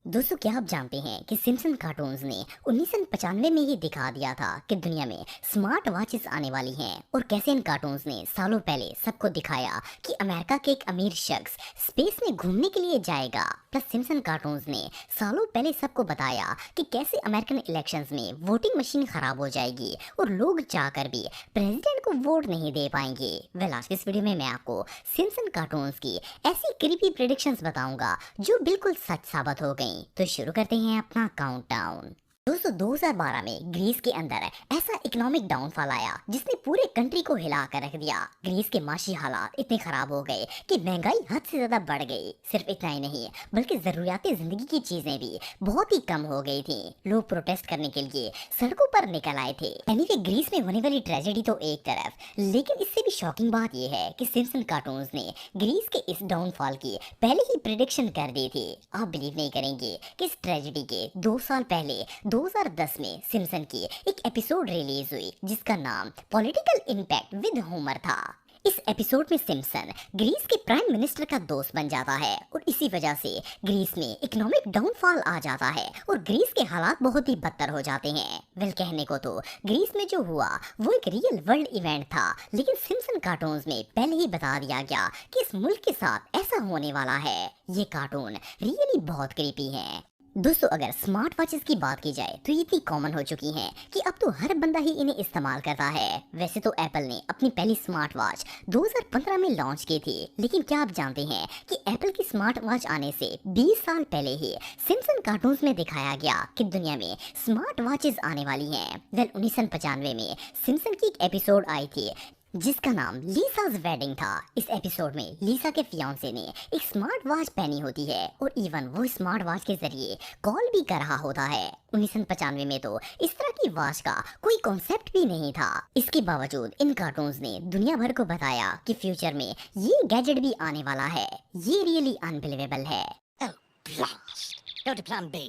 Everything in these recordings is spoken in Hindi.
दोस्तों, क्या आप जानते हैं कि सिम्पसन कार्टून्स ने 1995 में ही दिखा दिया था कि दुनिया में स्मार्ट वॉचेस आने वाली हैं और कैसे इन कार्टून्स ने सालों पहले सबको दिखाया कि अमेरिका के एक अमीर शख्स स्पेस में घूमने के लिए जाएगा। प्लस सिम्पसन कार्टून्स ने सालों पहले सबको बताया कि कैसे अमेरिकन इलेक्शंस में वोटिंग मशीन खराब हो जाएगी और लोग चाहकर भी प्रेसिडेंट को वोट नहीं दे पाएंगे। वेल, आज के इस वीडियो में मैं आपको सिम्पसन कार्टून्स की ऐसी क्रीपी प्रेडिक्शंस बताऊंगा जो बिल्कुल सच साबित हो गई। तो शुरू करते हैं अपना काउंटडाउन। दोस्तों, 2012 में ग्रीस के अंदर ऐसा इकोनॉमिक डाउनफॉल आया जिसने पूरे कंट्री को हिला कर रख दिया। ग्रीस के माशी हालात इतने खराब हो गए कि महंगाई हद से ज्यादा बढ़ गई। सिर्फ इतना ही नहीं बल्कि जरूरियाती जिंदगी की चीजें भी बहुत ही कम हो गई थी। लोग प्रोटेस्ट करने के लिए सड़कों पर निकल आए थे। एनीवे, ग्रीस में होने वाली ट्रेजेडी तो एक तरफ, लेकिन इससे भी शॉकिंग बात यह है कि सिम्पसन कार्टून्स ने ग्रीस के इस डाउनफॉल की पहले ही प्रिडिक्शन कर दी थी। आप बिलीव नहीं करेंगे कि इस ट्रेजेडी के 2 साल पहले 2010 में सिम्पसन की एक एपिसोड रिलीज हुई जिसका नाम पॉलिटिकल इम्पैक्ट विद होमर था। इस एपिसोड में सिम्पसन ग्रीस के प्राइम मिनिस्टर का दोस्त बन जाता है और इसी वजह से ग्रीस में इकोनॉमिक डाउनफॉल आ जाता है और ग्रीस के हालात बहुत ही बदतर हो जाते हैं। वेल, कहने को तो ग्रीस में जो हुआ वो एक रियल वर्ल्ड इवेंट था, लेकिन सिम्पसन कार्टून्स में पहले ही बता दिया गया कि इस मुल्क के साथ ऐसा होने वाला है। ये कार्टून रियली बहुत क्रीपी है। दोस्तों, अगर स्मार्ट वॉचेस की बात की जाए तो ये इतनी कॉमन हो चुकी हैं कि अब तो हर बंदा ही इन्हें इस्तेमाल करता है। वैसे तो एप्पल ने अपनी पहली स्मार्ट वॉच 2015 में लॉन्च की थी, लेकिन क्या आप जानते हैं कि एप्पल की स्मार्ट वॉच आने से 20 साल पहले ही सिम्पसन कार्टून्स में दिखाया गया कि दुनिया में स्मार्ट वॉचेस आने वाली हैं। वेल, 1995 में सिम्पसन की एक एपिसोड आई थी जिसका नाम लीसा's वेडिंग था। इस एपिसोड में लीसा के फियांसे ने एक स्मार्ट वॉच पहनी होती है और इवन वो स्मार्ट वॉच के जरिए कॉल भी कर रहा होता है। 1995 में तो इस तरह की वॉच का कोई कॉन्सेप्ट भी नहीं था। इसके बावजूद इन कार्टून्स ने दुनिया भर को बताया कि फ्यूचर में ये गैजेट भी आने वाला है। ये रियली अनबिलीवेबल है। Oh, blast! Go to plan B.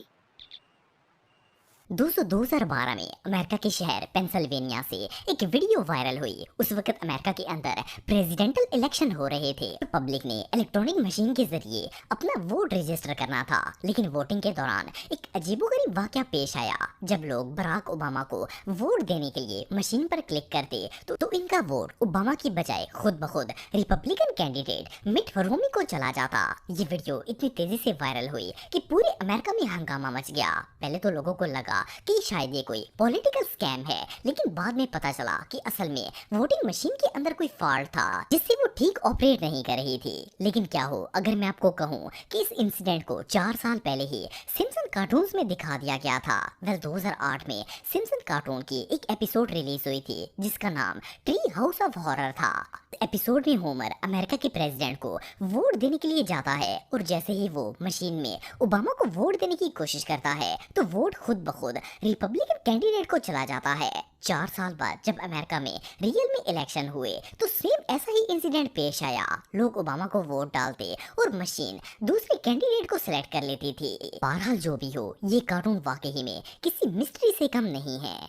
दोस्तों, 2012 में अमेरिका के शहर पेंसिल्वेनिया से एक वीडियो वायरल हुई। उस वक्त अमेरिका के अंदर प्रेसिडेंटल इलेक्शन हो रहे थे। पब्लिक ने इलेक्ट्रॉनिक मशीन के जरिए अपना वोट रजिस्टर करना था, लेकिन वोटिंग के दौरान एक अजीबोगरीब वाकया पेश आया। जब लोग बराक ओबामा को वोट देने के लिए मशीन पर क्लिक करते तो इनका वोट ओबामा की बजाय खुद ब खुद रिपब्लिकन कैंडिडेट मिट रोमनी को चला जाता। ये वीडियो इतनी तेजी से वायरल हुई कि पूरे अमेरिका में हंगामा मच गया। पहले तो लोगों को लगा कि शायद ये कोई पॉलिटिकल स्कैम है, लेकिन बाद में पता चला कि असल में वोटिंग मशीन के अंदर कोई फॉल्ट था जिससे वो ठीक ऑपरेट नहीं कर रही थी। लेकिन क्या हो अगर मैं आपको कहूँ कि इस इंसिडेंट को 4 साल पहले ही सिम्पसन कार्टून्स में दिखा दिया गया था। वेल, 2008 में सिम्पसन कार्टून की एक एपिसोड रिलीज हुई थी जिसका नाम ट्री हाउस ऑफ हॉरर था। एपिसोड में होमर अमेरिका के प्रेसिडेंट को वोट देने के लिए जाता है और जैसे ही वो मशीन में ओबामा को वोट देने की कोशिश करता है तो वोट खुद ब खुद रिपब्लिकन कैंडिडेट को चला जाता है। 4 साल बाद जब अमेरिका में रियल में इलेक्शन हुए तो सेम ऐसा ही इंसिडेंट पेश आया। लोग ओबामा को वोट डालते और मशीन दूसरे कैंडिडेट को सिलेक्ट कर लेती थी। बहरहाल जो भी हो, ये कार्टून वाकई में किसी मिस्ट्री से कम नहीं है।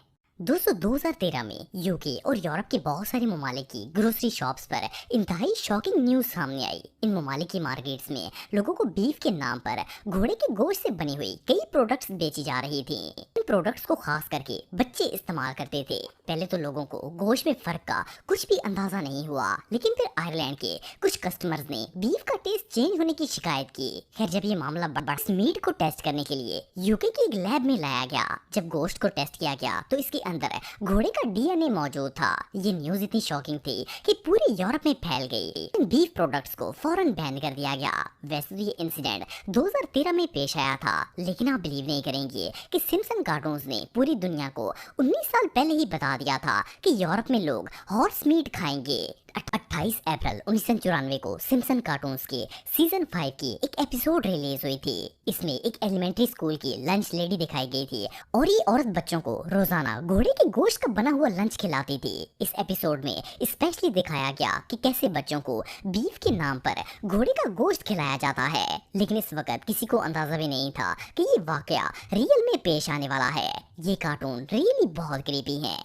दोस्तों, 2013 में यूके और यूरोप के बहुत सारे ममालिक की ग्रोसरी शॉप्स पर इंतहाई शॉकिंग न्यूज सामने आई। इन ममालिक की मार्केट्स में लोगों को बीफ के नाम पर घोड़े के गोश्त से बनी हुई कई प्रोडक्ट्स बेची जा रही थी। इन प्रोडक्ट्स को खास करके बच्चे इस्तेमाल करते थे। पहले तो लोगों को गोश्त में फर्क का कुछ भी अंदाजा नहीं हुआ, लेकिन फिर आयरलैंड के कुछ कस्टमर्स ने बीफ का टेस्ट चेंज होने की शिकायत की। खैर, जब ये मामला बढ़ा, मीट को टेस्ट करने के लिए यूके की एक लैब में लाया गया। जब गोश्त को टेस्ट किया गया तो इसके अंदर घोड़े का डीएनए मौजूद था। ये न्यूज इतनी शॉकिंग थी कि पूरे यूरोप में फैल गई। इन बीफ प्रोडक्ट्स को फौरन बैन कर दिया गया। वैसे तो ये इंसिडेंट 2013 में पेश आया था, लेकिन आप बिलीव नहीं करेंगे कि सिम्पसन कार्टून्स ने पूरी दुनिया को 19 साल पहले ही बता दिया था कि यूरोप में लोग हॉर्स मीट खाएंगे। 28 अप्रैल 1994 को सिम्पसन कार्टून्स के सीजन 5 की एक एपिसोड रिलीज हुई थी। इसमें एक एलिमेंट्री स्कूल की लंच लेडी दिखाई गई थी और ये औरत बच्चों को रोजाना घोड़े के गोश्त का बना हुआ लंच खिलाती थी। इस एपिसोड में स्पेशली दिखाया गया कि कैसे बच्चों को बीफ के नाम पर घोड़े का गोश्त खिलाया जाता है, लेकिन इस वक्त किसी को अंदाजा भी नहीं था कि ये वाकया रियल में पेश आने वाला है। ये कार्टून रियली बहुत क्रीपी है।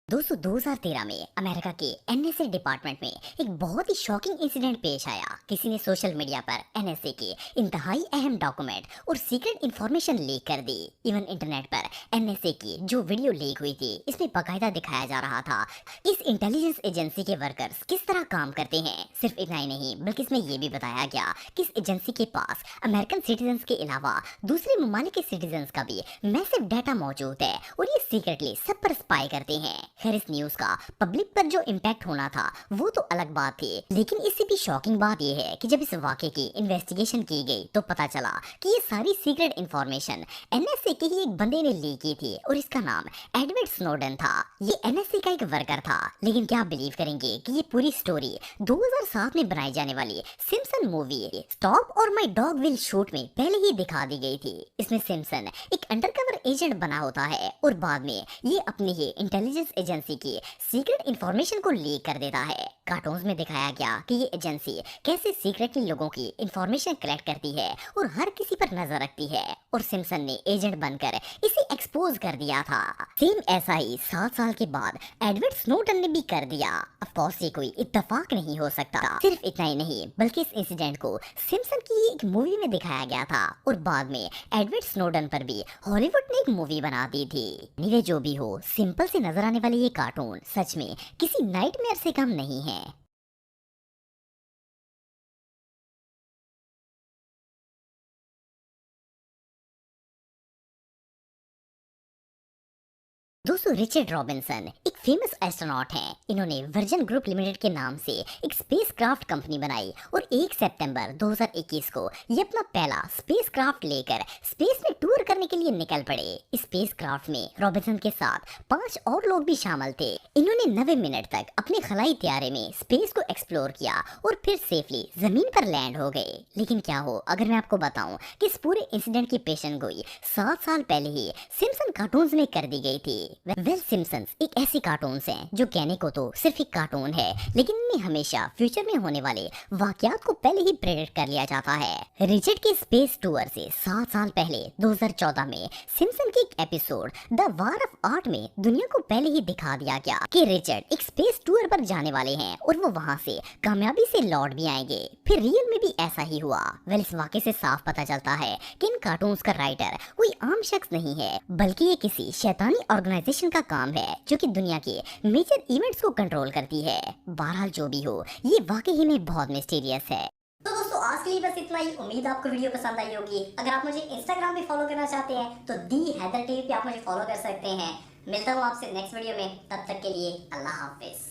दोस्तों 2013 में अमेरिका के एनएसए डिपार्टमेंट में एक बहुत ही शॉकिंग इंसिडेंट पेश आया। किसी ने सोशल मीडिया पर एनएसए के इंतहाई अहम डॉक्यूमेंट और सीक्रेट इंफॉर्मेशन लीक कर दी। इवन इंटरनेट पर एनएसए की जो वीडियो लीक हुई थी इसमें बाकायदा दिखाया जा रहा था इस इंटेलिजेंस एजेंसी के वर्कर्स किस तरह काम करते हैं। सिर्फ इतना ही नहीं बल्कि इसमें यह भी बताया गया कि इस एजेंसी के पास अमेरिकन सिटीजन्स के अलावा दूसरे ममालिक के सिटीजन्स का भी मैसिव डाटा मौजूद है और ये सीक्रेटली सब पर स्पाई करते हैं। खैर इस न्यूज का पब्लिक पर जो इम्पैक्ट होना था वो तो अलग बात थी, लेकिन इससे भी शॉकिंग बात यह है कि जब इस वाकये की इन्वेस्टिगेशन की गई तो पता चला कि ये सारी सीक्रेट इंफॉर्मेशन एनएसए के ही एक बंदे ने लीक की थी और इसका नाम एडवर्ड स्नोडन था। ये एनएसए का एक वर्कर था। लेकिन क्या आप बिलीव करेंगे कि ये पूरी स्टोरी 2007 में बनाई जाने वाली सिम्पसन मूवी स्टॉप और माय डॉग विल शूट में पहले ही दिखा दी गई थी। इसमें सिम्पसन एक अंडरकवर एजेंट बना होता है और बाद में ये अपनी ही इंटेलिजेंस एजेंसी की सीक्रेट इंफॉर्मेशन को लीक कर देता है। कार्टून्स में दिखाया गया कि ये एजेंसी कैसे सीक्रेटली लोगों की इंफॉर्मेशन कलेक्ट करती है और हर किसी पर नजर रखती है और सिम्पसन ने एजेंट बनकर इसे एक्सपोज कर दिया था। सेम ऐसा ही 7 साल के बाद एडवर्ड स्नोडन ने भी कर दिया। ऑफ कोर्स ये कोई इत्तेफाक नहीं हो सकता। सिर्फ इतना ही नहीं बल्कि इस इंसिडेंट को सिम्पसन की एक मूवी में दिखाया गया था और बाद में एडवर्ड स्नोडन पर भी हॉलीवुड ने एक मूवी बना दी थी। नीवे जो भी हो, सिंपल से नजर आने वाली ये कार्टून सच में किसी नाइटमेयर से कम नहीं है। दोस्तों रिचर्ड रॉबिन्सन एक फेमस एस्ट्रोनॉट हैं। इन्होंने वर्जिन ग्रुप लिमिटेड के नाम से एक स्पेसक्राफ्ट कंपनी बनाई और 1 सितंबर 2021 को ये अपना पहला स्पेसक्राफ्ट लेकर स्पेस में टूर करने के लिए निकल पड़े। इस स्पेसक्राफ्ट में रॉबिन्सन के साथ 5 और लोग भी शामिल थे। इन्होंने 90 मिनट तक अपने खलाई त्यारे में स्पेस को एक्सप्लोर किया और फिर सेफली जमीन पर लैंड हो गए। लेकिन क्या हो अगर मैं आपको बताऊं कि इस पूरे इंसिडेंट की पेशन गोई 7 साल पहले ही सिम्पसन कार्टून्स में कर दी गई थी। वेल सिम्पसन्स एक ऐसी कार्टून्स हैं जो कहने को तो सिर्फ एक कार्टून है, लेकिन इनमें हमेशा फ्यूचर में होने वाले वाकयात को पहले ही प्रेडिक्ट कर लिया जाता है। रिचर्ड के स्पेस टूर से 7 साल पहले 2014 में सिम्पसन के एक episode the war of art में दुनिया को पहले ही दिखा दिया गया कि रिचर्ड एक स्पेस टूर पर जाने वाले हैं और वो वहाँ से कामयाबी से लौट भी आएंगे। फिर रियल में भी ऐसा ही हुआ। वेल इस वाकये से साफ पता चलता है कि इन कार्टून्स का राइटर कोई आम शख्स नहीं है, बल्कि ये किसी शैतानी ऑर्गेनाइजेशन का काम है जो कि दुनिया के मेजर इवेंट्स को कंट्रोल करती है। बहरहाल जो भी हो ये वाकई में बहुत मिस्टीरियस है। तो दोस्तों आज के लिए बस इतना ही। उम्मीद आपको वीडियो पसंद आई होगी। अगर आप मुझे इंस्टाग्राम पे फॉलो करना चाहते हैं तो दी हैदर टीवी पे आप मुझे फॉलो कर सकते हैं। मिलता हूँ आपसे नेक्स्ट वीडियो में, तब तक के लिए अल्लाह हाफिज।